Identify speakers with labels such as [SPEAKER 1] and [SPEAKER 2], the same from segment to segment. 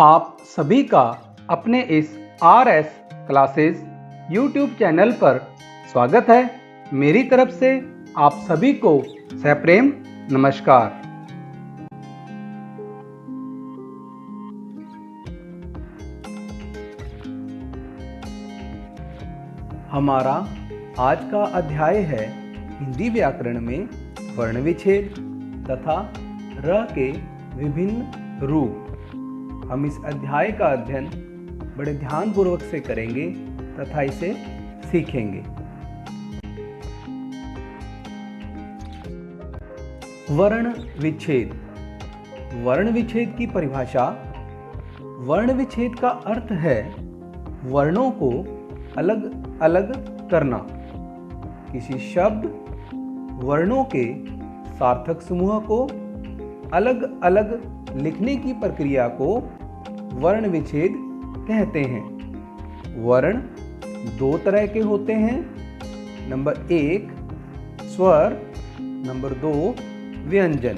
[SPEAKER 1] आप सभी का अपने इस RS क्लासेस YouTube चैनल पर स्वागत है। मेरी तरफ से आप सभी को सप्रेम नमस्कार। हमारा आज का अध्याय है हिंदी व्याकरण में वर्ण विच्छेद तथा र के विभिन्न रूप। हम इस अध्याय का अध्ययन बड़े ध्यानपूर्वक से करेंगे तथा इसे सीखेंगे। वर्ण विच्छेद। वर्ण विच्छेद की परिभाषा। वर्ण विच्छेद का अर्थ है वर्णों को अलग अलग करना। किसी शब्द वर्णों के सार्थक समूह को अलग अलग लिखने की प्रक्रिया को वर्ण विच्छेद कहते हैं। वर्ण दो तरह के होते हैं। नंबर 1 स्वर, नंबर 2 व्यंजन।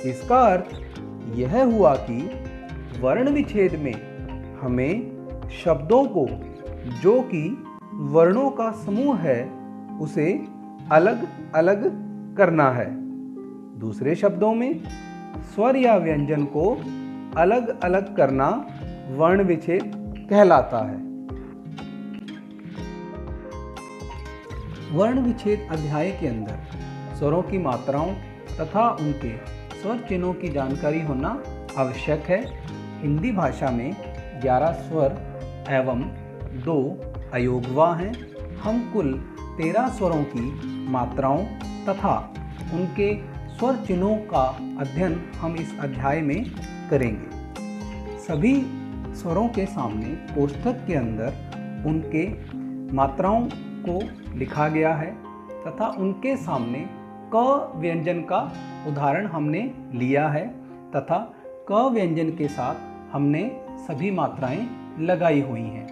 [SPEAKER 1] इसका अर्थ यह हुआ कि वर्ण विच्छेद में हमें शब्दों को जो कि वर्णों का समूह है उसे अलग अलग करना है। दूसरे शब्दों में स्वर या व्यंजन को अलग अलग करना वर्ण विच्छेद कहलाता है। वर्ण विच्छेद अध्याय के अंदर स्वरों की मात्राओं तथा उनके स्वर चिन्हों की जानकारी होना आवश्यक है। हिंदी भाषा में 11 स्वर एवं 2 अयोगवा हैं। हम कुल 13 स्वरों की मात्राओं तथा उनके स्वर चिन्हों का अध्ययन हम इस अध्याय में करेंगे। सभी स्वरों के सामने कोष्ठक के अंदर उनके मात्राओं को लिखा गया है तथा उनके सामने क व्यंजन का उदाहरण हमने लिया है तथा क व्यंजन के साथ हमने सभी मात्राएं लगाई हुई हैं।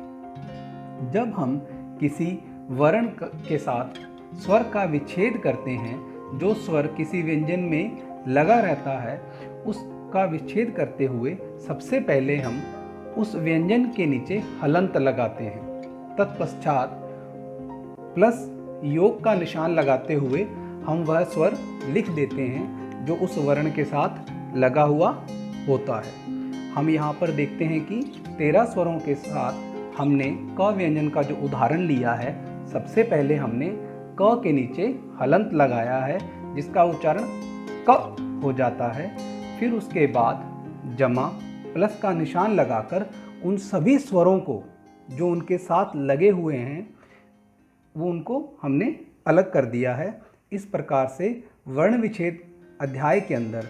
[SPEAKER 1] जब हम किसी वर्ण के साथ स्वर का विच्छेद करते हैं, जो स्वर किसी व्यंजन में लगा रहता है उसका विच्छेद करते हुए सबसे पहले हम उस व्यंजन के नीचे हलंत लगाते हैं। तत्पश्चात प्लस योग का निशान लगाते हुए हम वह स्वर लिख देते हैं जो उस वर्ण के साथ लगा हुआ होता है। हम यहाँ पर देखते हैं कि 13 स्वरों के साथ हमने क व्यंजन का जो उदाहरण लिया है, सबसे पहले हमने क के नीचे हलंत लगाया है जिसका उच्चारण क हो जाता है। फिर उसके बाद जमा प्लस का निशान लगाकर उन सभी स्वरों को जो उनके साथ लगे हुए हैं वो उनको हमने अलग कर दिया है। इस प्रकार से वर्ण विच्छेद अध्याय के अंदर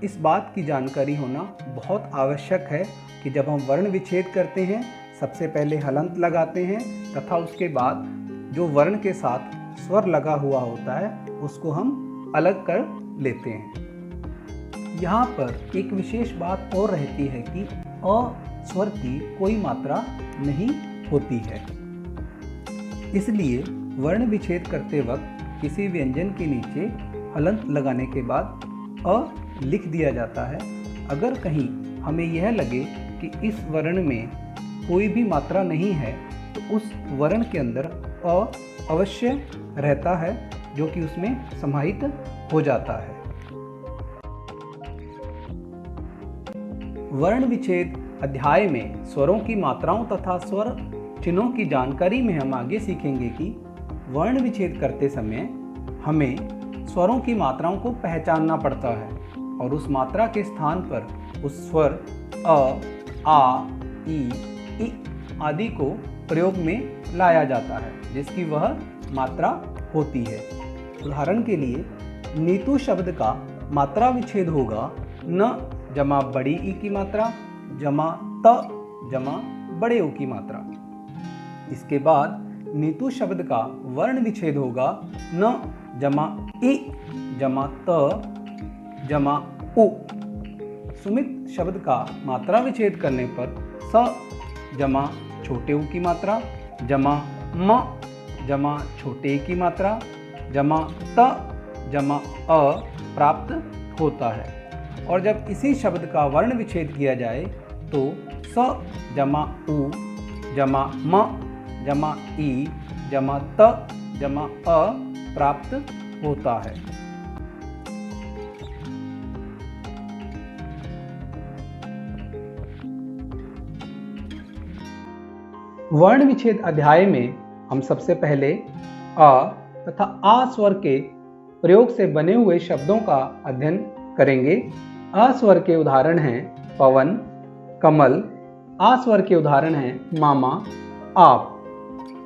[SPEAKER 1] इस बात की जानकारी होना बहुत आवश्यक है कि जब हम वर्ण विच्छेद करते हैं सबसे पहले हलंत लगाते हैं तथा उसके बाद जो वर्ण के साथ स्वर लगा हुआ होता है उसको हम अलग कर लेते हैं। यहाँ पर एक विशेष बात और रहती है कि अ स्वर की कोई मात्रा नहीं होती है। इसलिए वर्ण विच्छेद करते वक्त किसी व्यंजन के नीचे हलंत लगाने के बाद अ लिख दिया जाता है। अगर कहीं हमें यह लगे कि इस वर्ण में कोई भी मात्रा नहीं है तो उस वर्ण के अंदर अ अवश्य रहता है जो कि उसमें समाहित हो जाता है। वर्ण विच्छेद अध्याय में स्वरों की मात्राओं तथा स्वर चिन्हों की जानकारी में हम आगे सीखेंगे कि वर्ण विच्छेद करते समय हमें स्वरों की मात्राओं को पहचानना पड़ता है और उस मात्रा के स्थान पर उस स्वर अ, आ, ई आदि को प्रयोग में लाया जाता है जिसकी वह मात्रा होती है। उदाहरण के लिए नीतू शब्द का मात्रा विच्छेद होगा न जमा बड़ी ई की मात्रा जमा त जमा बड़े ऊ की मात्रा। इसके बाद नीतू शब्द का वर्ण विच्छेद होगा न जमा ई जमा त जमा उ। सुमित शब्द का मात्रा विच्छेद करने पर स जमा छोटे ऊ की मात्रा जमा म जमा छोटे की मात्रा जमा त जमा अ प्राप्त होता है। और जब इसी शब्द का वर्ण विच्छेद किया जाए तो स जमा उ जमा म जमा ई जमा त जमा अ प्राप्त होता है। वर्ण विच्छेद अध्याय में हम सबसे पहले अ तथा आ स्वर के प्रयोग से बने हुए शब्दों का अध्ययन करेंगे। अ स्वर के उदाहरण हैं पवन, कमल। आ स्वर के उदाहरण हैं मामा, आप।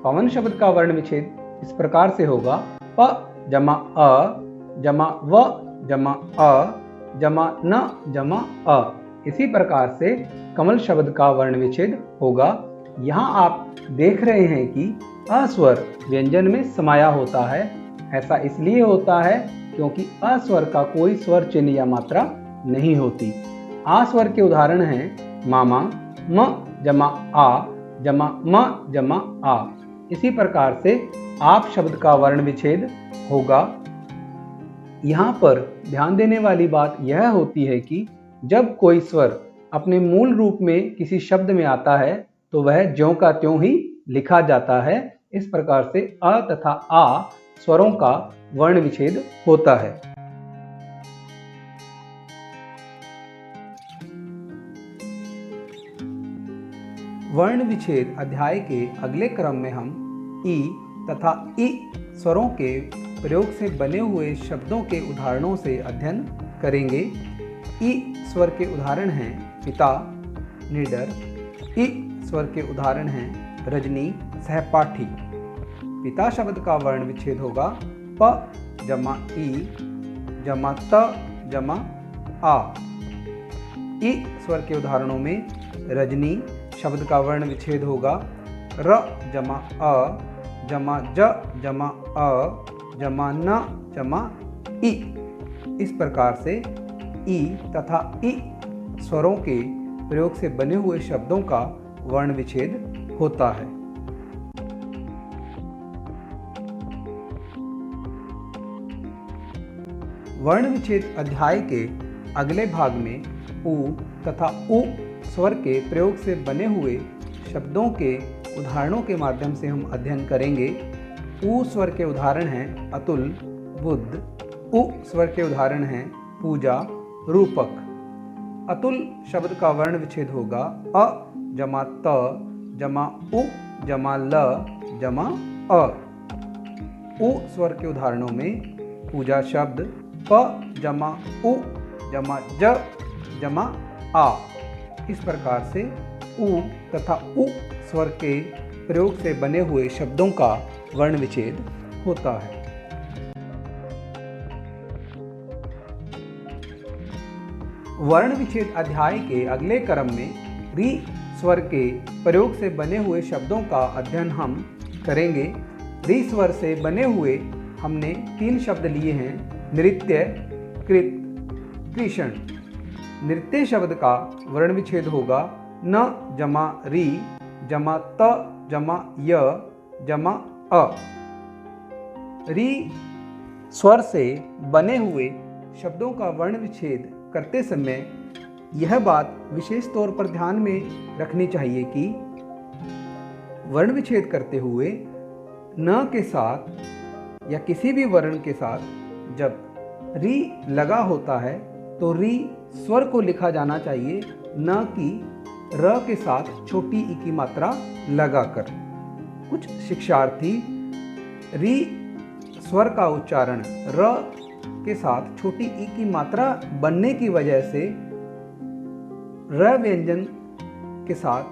[SPEAKER 1] पवन शब्द का वर्ण विच्छेद इस प्रकार से होगा प जमा अ जमा व जमा अ जमा न जमा अ। इसी प्रकार से कमल शब्द का वर्ण विच्छेद होगा। यहाँ आप देख रहे हैं कि अ स्वर व्यंजन में समाया होता है। ऐसा इसलिए होता है क्योंकि अ स्वर का कोई स्वर चिन्ह या मात्रा नहीं होती। आ स्वर के उदाहरण हैं मामा, म जमा आ जमा म जमा आ। इसी प्रकार से आप शब्द का वर्ण विच्छेद होगा। यहाँ पर ध्यान देने वाली बात यह होती है कि जब कोई स्वर अपने मूल रूप में किसी शब्द में आता है तो वह ज्यों का त्यों ही लिखा जाता है। इस प्रकार से अ तथा आ स्वरों का वर्ण विच्छेद होता है। वर्ण विच्छेद अध्याय के अगले क्रम में हम ई तथा इ स्वरों के प्रयोग से बने हुए शब्दों के उदाहरणों से अध्ययन करेंगे। ई स्वर के उदाहरण हैं पिता, निडर। इ स्वर के उदाहरण हैं रजनी, सहपाठी। पिता शब्द का वर्ण विच्छेद होगा प जमा ई जमा त जमा आ। इ स्वर के उदाहरणों में रजनी शब्द का वर्ण विच्छेद होगा र जमा अ जमा ज जमा अ जमा न जमा ई। इस प्रकार से ई तथा इ स्वरों के प्रयोग से बने हुए शब्दों का वर्ण विच्छेद होता है। वर्ण विच्छेद अध्याय के अगले भाग में उ तथा उ स्वर के प्रयोग से बने हुए शब्दों के उदाहरणों के माध्यम से हम अध्ययन करेंगे। उ स्वर के उदाहरण हैं अतुल, बुद्ध। उ स्वर के उदाहरण हैं पूजा, रूपक। अतुल शब्द का वर्ण विच्छेद होगा अ जमा त जमा उ जमा ल जमा अ। उ स्वर के उदाहरणों में पूजा शब्द प जमा उ जमा ज जमा आ। इस प्रकार से उ तथा उ स्वर के प्रयोग से बने हुए शब्दों का वर्ण विच्छेद होता है। वर्ण विच्छेद अध्याय के अगले क्रम में री स्वर के प्रयोग से बने हुए शब्दों का अध्ययन हम करेंगे। री स्वर से बने हुए हमने 3 शब्द लिए हैं नृत्य, कृत, कृषण। नृत्य शब्द का वर्ण विच्छेद होगा न जमा री जमा त जमा य जमा अ। री स्वर से बने हुए शब्दों का वर्ण विच्छेद करते समय यह बात विशेष तौर पर ध्यान में रखनी चाहिए कि वर्ण विच्छेद करते हुए न के साथ या किसी भी वर्ण के साथ जब री लगा होता है तो री स्वर को लिखा जाना चाहिए, न कि र के साथ छोटी ई की मात्रा लगाकर। कुछ शिक्षार्थी री स्वर का उच्चारण र के साथ छोटी ई की मात्रा बनने की वजह से र व्यंजन के साथ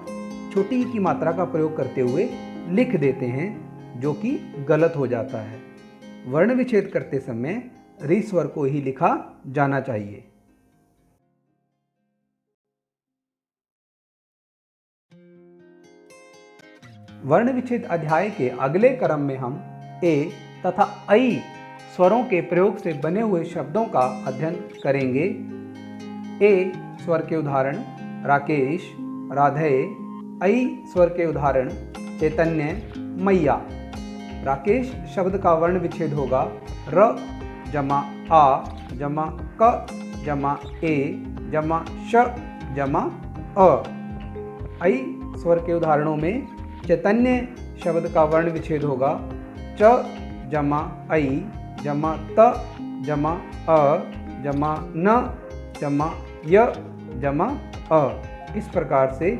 [SPEAKER 1] छोटी ई की मात्रा का प्रयोग करते हुए लिख देते हैं, जो कि गलत हो जाता है। वर्ण विच्छेद करते समय री स्वर को ही लिखा जाना चाहिए। वर्ण विच्छेद अध्याय के अगले क्रम में हम ए तथा ऐ स्वरों के प्रयोग से बने हुए शब्दों का अध्ययन करेंगे। ए स्वर के उदाहरण राकेश, राधेय। ऐ स्वर के उदाहरण चैतन्य, मैया। राकेश शब्द का वर्ण विच्छेद होगा र जमा आ जमा क जमा ए जमा श जमा अ। ऐ स्वर के उदाहरणों में चैतन्य शब्द का वर्ण विच्छेद होगा च जमा ऐ जमा त जमा अ जमा न जमा य जमा अ। इस प्रकार से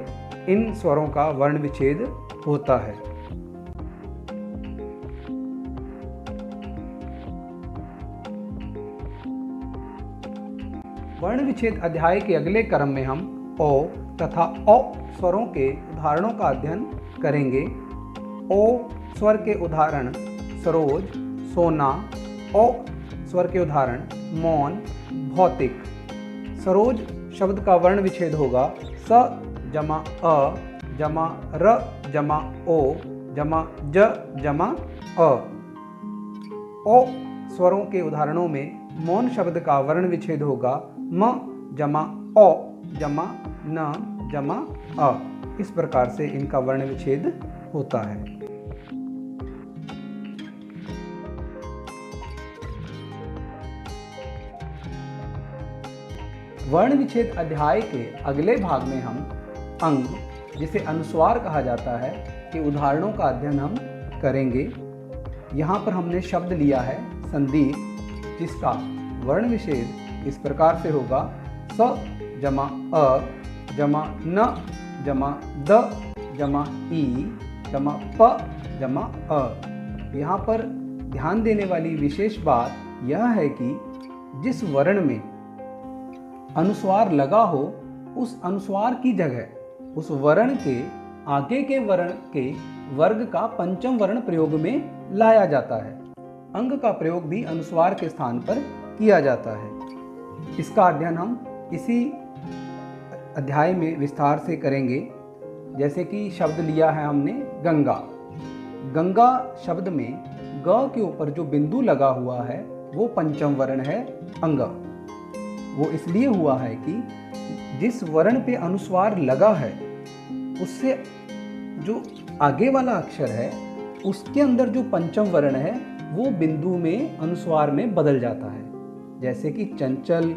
[SPEAKER 1] इन स्वरों का वर्ण विच्छेद होता है। वर्ण विच्छेद अध्याय के अगले क्रम में हम ओ तथा औ स्वरों के उदाहरणों का अध्ययन करेंगे। ओ स्वर के उदाहरण सरोज, सोना। औ स्वर के उदाहरण मौन, भौतिक। सरोज शब्द का वर्ण विच्छेद होगा स जमा अ जमा र जमा ओ जमा ज जमा अ। ओ स्वरों के उदाहरणों में मौन शब्द का वर्ण विच्छेद होगा म जमा औ जमा न जमा अ। इस प्रकार से इनका वर्ण विच्छेद होता है। वर्ण विच्छेद अध्याय के अगले भाग में हम अंग, जिसे अनुस्वार कहा जाता है, के उदाहरणों का अध्ययन हम करेंगे। यहाँ पर हमने शब्द लिया है संदीप, जिसका वर्ण विच्छेद इस प्रकार से होगा स जमा अ जमा न जमा द जमा ई जमा प जमा अ। यहाँ पर ध्यान देने वाली विशेष बात यह है कि जिस वर्ण में अनुस्वार लगा हो, उस अनुस्वार की जगह उस वर्ण के आगे के वर्ण के वर्ग का पंचम वर्ण प्रयोग में लाया जाता है। अंग का प्रयोग भी अनुस्वार के स्थान पर किया जाता है। इसका अध्ययन हम इसी अध्याय में विस्तार से करेंगे। जैसे कि शब्द लिया है हमने गंगा। गंगा शब्द में ग के ऊपर जो बिंदु लगा हुआ है वो पंचम वर्ण है अंग। वो इसलिए हुआ है कि जिस वर्ण पे अनुस्वार लगा है उससे जो आगे वाला अक्षर है उसके अंदर जो पंचम वर्ण है वो बिंदु में अनुस्वार में बदल जाता है। जैसे कि चंचल,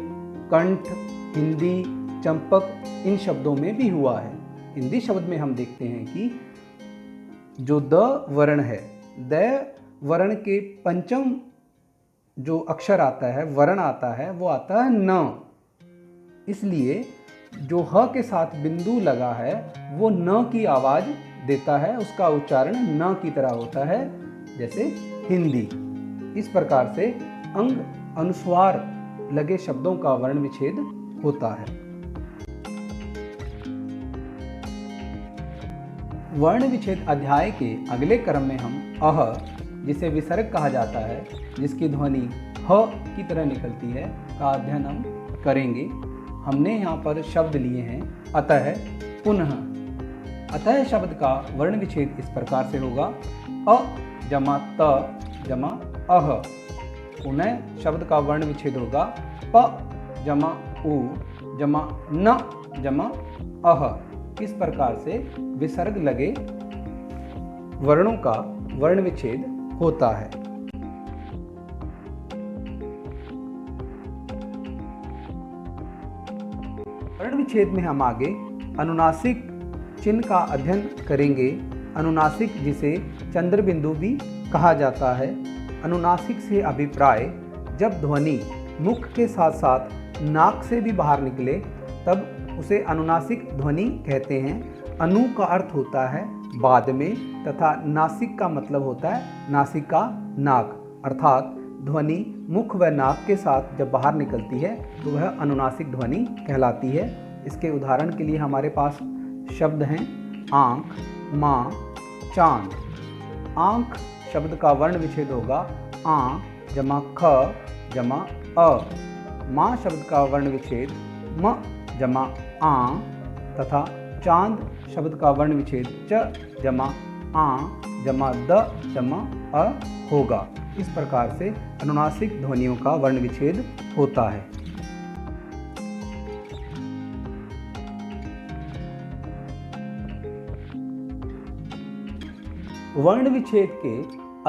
[SPEAKER 1] कंठ, हिंदी, चंपक, इन शब्दों में भी हुआ है। हिंदी शब्द में हम देखते हैं कि जो द वर्ण है, द वर्ण के पंचम जो अक्षर आता है, वर्ण आता है, वो आता है न। इसलिए जो ह के साथ बिंदु लगा है वो न की आवाज देता है, उसका उच्चारण न की तरह होता है, जैसे हिंदी। इस प्रकार से अंग अनुस्वार लगे शब्दों का वर्ण विच्छेद होता है। वर्ण विच्छेद अध्याय के अगले क्रम में हम अह, जिसे विसर्ग कहा जाता है, जिसकी ध्वनि ह की तरह निकलती है, का अध्ययन हम करेंगे। हमने यहाँ पर शब्द लिए हैं अतः, पुनः। अतः शब्द का वर्ण विच्छेद इस प्रकार से होगा अ जमा त जमा अह। पुनः शब्द का वर्ण विच्छेद होगा प जमा उ जमा न जमा अह। इस प्रकार से विसर्ग लगे वर्णों का वर्ण विच्छेद होता है। वर्ण विच्छेद में हम आगे अनुनासिक चिन्ह का अध्ययन करेंगे। अनुनासिक, जिसे चंद्र बिंदु भी कहा जाता है। अनुनासिक से अभिप्राय जब ध्वनि मुख के साथ साथ नाक से भी बाहर निकले तब उसे अनुनासिक ध्वनि कहते हैं। अनु का अर्थ होता है बाद में, तथा नासिक का मतलब होता है नासिका, नाक। अर्थात ध्वनि मुख व नाक के साथ जब बाहर निकलती है तो वह अनुनासिक ध्वनि कहलाती है। इसके उदाहरण के लिए हमारे पास शब्द हैं आँख, माँ, चांद। आँख शब्द का वर्ण विच्छेद होगा आ जमा ख जमा अ। माँ शब्द का वर्ण विच्छेद म जमा आ, तथा चांद शब्द का वर्ण विच्छेद च जमा आ जमा द जमा अ होगा। इस प्रकार से अनुनासिक ध्वनियों का वर्ण विच्छेद होता है। वर्ण विच्छेद के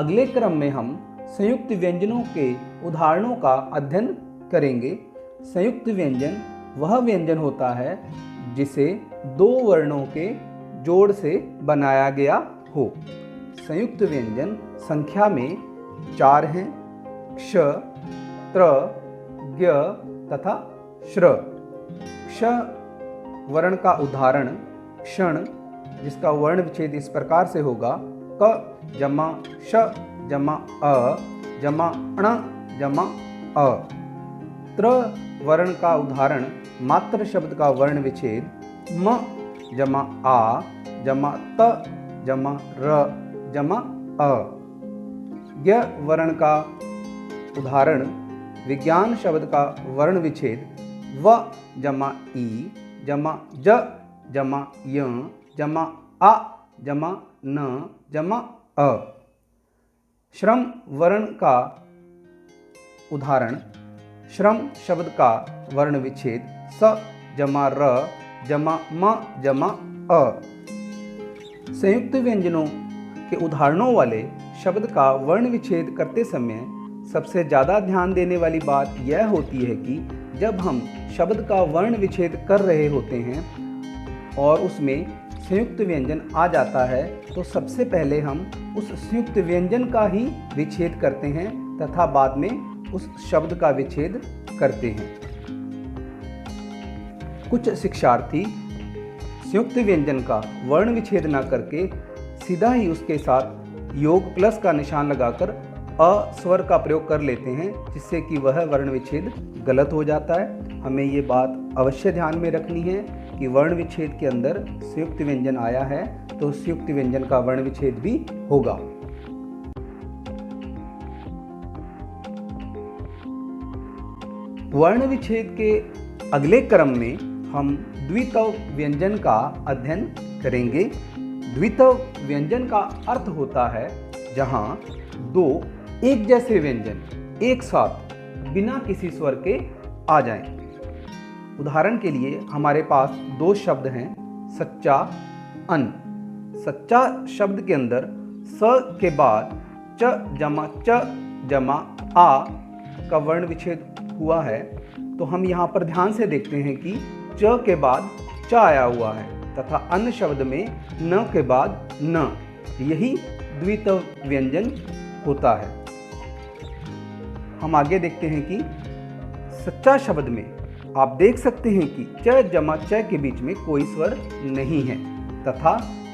[SPEAKER 1] अगले क्रम में हम संयुक्त व्यंजनों के उदाहरणों का अध्ययन करेंगे। संयुक्त व्यंजन वह व्यंजन होता है जिसे दो वर्णों के जोड़ से बनाया गया हो। संयुक्त व्यंजन संख्या में 4 हैं, क्ष, त्र, ज्ञ तथा श्र। क्ष वर्ण का उदाहरण क्षण, जिसका वर्ण विच्छेद इस प्रकार से होगा क जमा श जमा अ जमा ण जमा अ। त्र वर्ण का उदाहरण मात्र शब्द का वर्ण विच्छेद म जमा आ जमा त जमा र जमा अ। ज्ञ वर्ण का उदाहरण विज्ञान शब्द का वर्ण विच्छेद व जमा ई जमा ज जमा य जमा आ जमा न जमा अ। श्रम वर्ण का उदाहरण श्रम शब्द का वर्ण विच्छेद स जमा र जमा म जमा अ। संयुक्त व्यंजनों के उदाहरणों वाले शब्द का वर्ण विच्छेद करते समय सबसे ज़्यादा ध्यान देने वाली बात यह होती है कि जब हम शब्द का वर्ण विच्छेद कर रहे होते हैं और उसमें संयुक्त व्यंजन आ जाता है तो सबसे पहले हम उस संयुक्त व्यंजन का ही विच्छेद करते हैं तथा बाद में उस शब्द का विच्छेद करते हैं। कुछ शिक्षार्थी संयुक्त व्यंजन का वर्ण विच्छेद न करके सीधा ही उसके साथ योग प्लस का निशान लगाकर अ स्वर का प्रयोग कर लेते हैं, जिससे कि वह वर्ण विच्छेद गलत हो जाता है। हमें ये बात अवश्य ध्यान में रखनी है कि वर्ण विच्छेद के अंदर संयुक्त व्यंजन आया है तो संयुक्त व्यंजन का वर्ण विच्छेद भी होगा। वर्ण विच्छेद के अगले क्रम में हम द्वित्व व्यंजन का अध्ययन करेंगे। द्वित्व व्यंजन का अर्थ होता है जहां दो एक जैसे व्यंजन एक साथ बिना किसी स्वर के आ जाएं। उदाहरण के लिए हमारे पास दो शब्द हैं सच्चा, अन्न। सच्चा शब्द के अंदर स के बाद च जमा आ का वर्ण विच्छेद हुआ है, तो हम यहाँ पर ध्यान से देखते हैं कि च के बाद च आया हुआ है तथा अन्न शब्द में न के बाद न। यही द्वित्व व्यंजन होता है। हम आगे देखते हैं कि सच्चा शब्द में आप देख सकते हैं कि च जमा च के बीच में कोई स्वर नहीं है तथा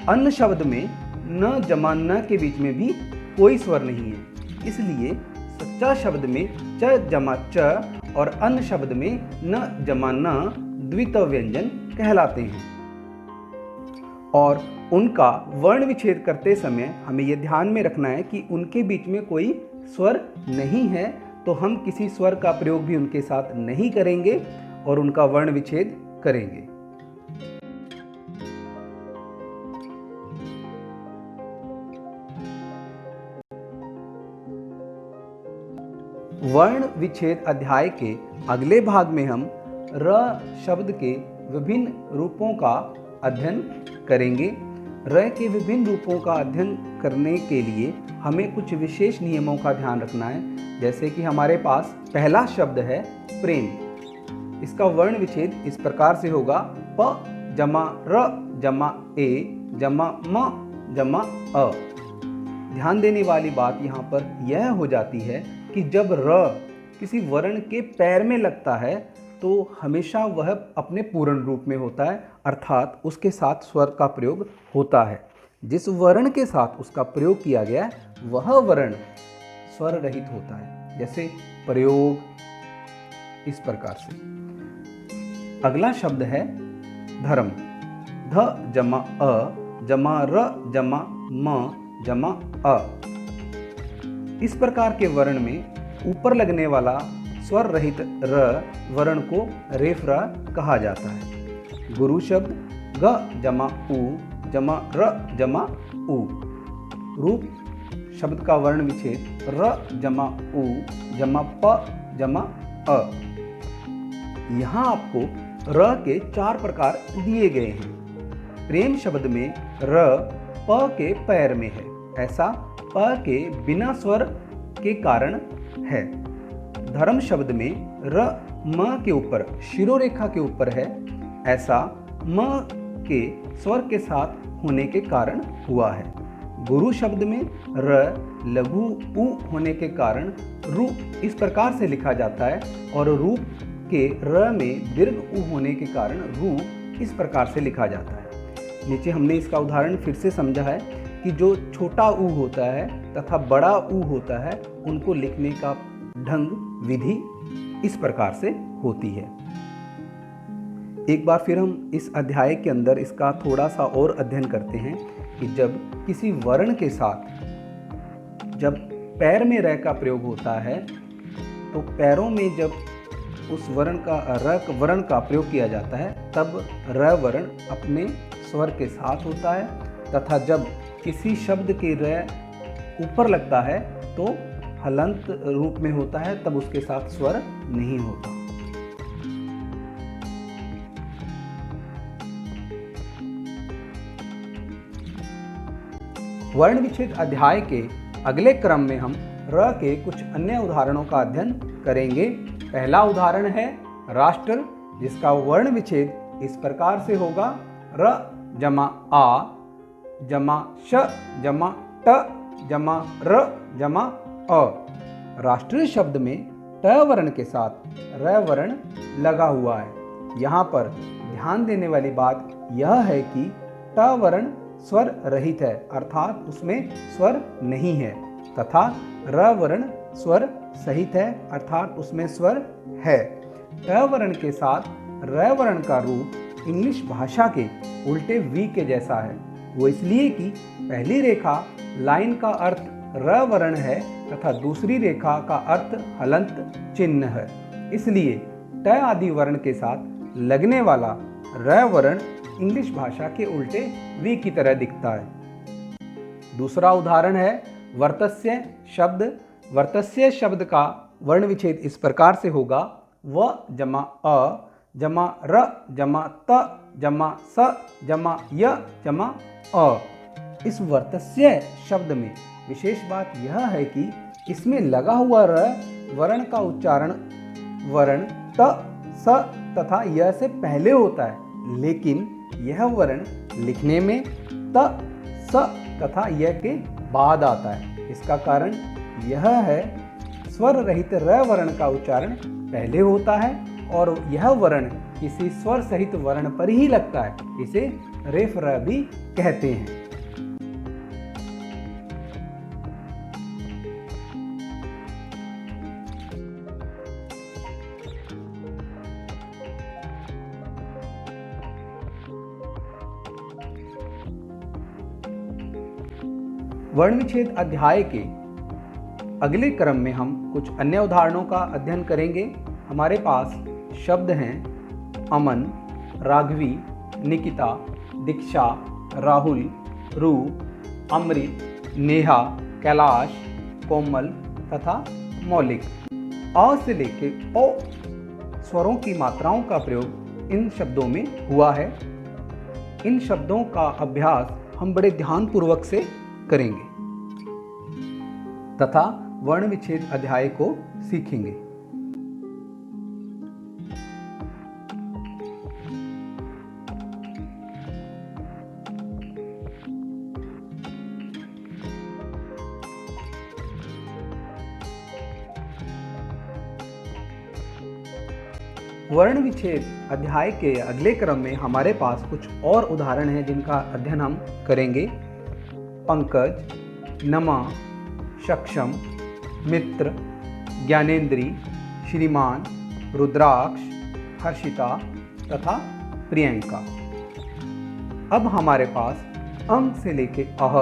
[SPEAKER 1] अन्न शब्द में न जमा न के बीच में भी कोई स्वर नहीं है। इसलिए सच्चा शब्द में च जमा च और अन्न शब्द में न जमा न द्वित्व व्यंजन कहलाते हैं। और उनका वर्ण विच्छेद करते समय हमें यह ध्यान में रखना है कि उनके बीच में कोई स्वर नहीं है, तो हम किसी स्वर का प्रयोग भी उनके साथ नहीं करेंगे और उनका वर्ण विच्छेद करेंगे। वर्ण विच्छेद अध्याय के अगले भाग में हम र शब्द के विभिन्न रूपों का अध्ययन करेंगे। र के विभिन्न रूपों का अध्ययन करने के लिए हमें कुछ विशेष नियमों का ध्यान रखना है। जैसे कि हमारे पास पहला शब्द है प्रेम। इसका वर्ण विच्छेद इस प्रकार से होगा प जमा र जमा ए जमा म जमा अ। ध्यान देने वाली बात यहाँ पर यह हो जाती है कि जब र किसी वर्ण के पैर में लगता है तो हमेशा वह अपने पूर्ण रूप में होता है, अर्थात उसके साथ स्वर का प्रयोग होता है। जिस वर्ण के साथ उसका प्रयोग किया गया है वह वर्ण स्वर रहित होता है। जैसे प्रयोग इस प्रकार से। अगला शब्द है धर्म। ध जमा अ जमा र जमा म जमा अ। इस प्रकार के वर्ण में ऊपर लगने वाला स्वर रहित र वर्ण को रेफरा कहा जाता है। गुरु शब्द ग जमा उ जमा र जमा उ। रूप शब्द का वर्ण विच्छेद र जमा उ जमा प जमा अ। यहाँ आपको र के 4 प्रकार दिए गए हैं। प्रेम शब्द में र प के पैर में है, ऐसा प के बिना स्वर के कारण है। धर्म शब्द में र म के ऊपर शिरोरेखा के ऊपर है, ऐसा म के स्वर के साथ होने के कारण हुआ है। गुरु शब्द में र लघु उ होने के कारण रु इस प्रकार से लिखा जाता है और रूप के र में दीर्घ उ होने के कारण रू इस प्रकार से लिखा जाता है। नीचे हमने इसका उदाहरण फिर से समझा है कि जो छोटा ऊ होता है तथा बड़ा ऊ होता है उनको लिखने का ढंग विधि इस प्रकार से होती है। एक बार फिर हम इस अध्याय के अंदर इसका थोड़ा सा और अध्ययन करते हैं कि जब किसी वर्ण के साथ जब पैर में र का प्रयोग होता है तो पैरों में जब उस वर्ण का र वर्ण का प्रयोग किया जाता है तब र वर्ण अपने स्वर के साथ होता है, तथा जब किसी शब्द के र ऊपर लगता है तो हलंत रूप में होता है, तब उसके साथ स्वर नहीं होता। वर्ण विच्छेद अध्याय के अगले क्रम में हम र के कुछ अन्य उदाहरणों का अध्ययन करेंगे। पहला उदाहरण है राष्ट्र, जिसका वर्ण विच्छेद इस प्रकार से होगा र जमा आ जमा श जमा ट जमा र जमा अ। राष्ट्रीय शब्द में ट वर्ण के साथ र वर्ण लगा हुआ है। यहाँ पर ध्यान देने वाली बात यह है कि ट वर्ण स्वर रहित है, अर्थात उसमें स्वर नहीं है, तथा र वर्ण स्वर सहित है, अर्थात उसमें स्वर है। ट वर्ण के साथ र वर्ण का रूप इंग्लिश भाषा के उल्टे वी के जैसा है। वो इसलिए कि पहली रेखा लाइन का अर्थ र वर्ण है तथा दूसरी रेखा का अर्थ हलंत चिन्ह है, इसलिए ट आदि वर्ण के साथ लगने वाला र वर्ण इंग्लिश भाषा के उल्टे वी की तरह दिखता है। दूसरा उदाहरण है वर्तस्य शब्द। वर्तस्य शब्द का वर्ण विच्छेद इस प्रकार से होगा व जमा अ जमा र जमा त जमा स जमा य जमा अ। इस वर्तस्य शब्द में विशेष बात यह है कि इसमें लगा हुआ र वर्ण का उच्चारण वर्ण त स तथा य से पहले होता है, लेकिन यह वर्ण लिखने में त स तथा य के बाद आता है। इसका कारण यह है स्वर रहित र वर्ण का उच्चारण पहले होता है और यह वर्ण किसी स्वर सहित वर्ण पर ही लगता है, इसे रेफ र भी कहते हैं। वर्ण विच्छेद अध्याय के अगले क्रम में हम कुछ अन्य उदाहरणों का अध्ययन करेंगे। हमारे पास शब्द हैं अमन, राघवी, निकिता, दीक्षा, राहुल, रू, अमृत, नेहा, कैलाश, कोमल तथा मौलिक। अ से लेके ओ स्वरों की मात्राओं का प्रयोग इन शब्दों में हुआ है। इन शब्दों का अभ्यास हम बड़े ध्यानपूर्वक से करेंगे तथा वर्ण विच्छेद अध्याय को सीखेंगे। वर्ण विच्छेद अध्याय के अगले क्रम में हमारे पास कुछ और उदाहरण हैं जिनका अध्ययन हम करेंगे। पंकज, नमा, सक्षम, मित्र, ज्ञानेंद्री, श्रीमान, रुद्राक्ष, हर्षिता तथा प्रियंका। अब हमारे पास अं से लेके अह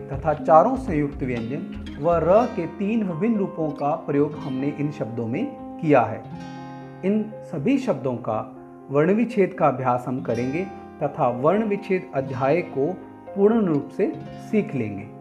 [SPEAKER 1] तथा चारों संयुक्त व्यंजन व र के 3 विभिन्न रूपों का प्रयोग हमने इन शब्दों में किया है। इन सभी शब्दों का वर्ण विच्छेद का अभ्यास हम करेंगे तथा वर्ण विच्छेद अध्याय को पूर्ण रूप से सीख लेंगे।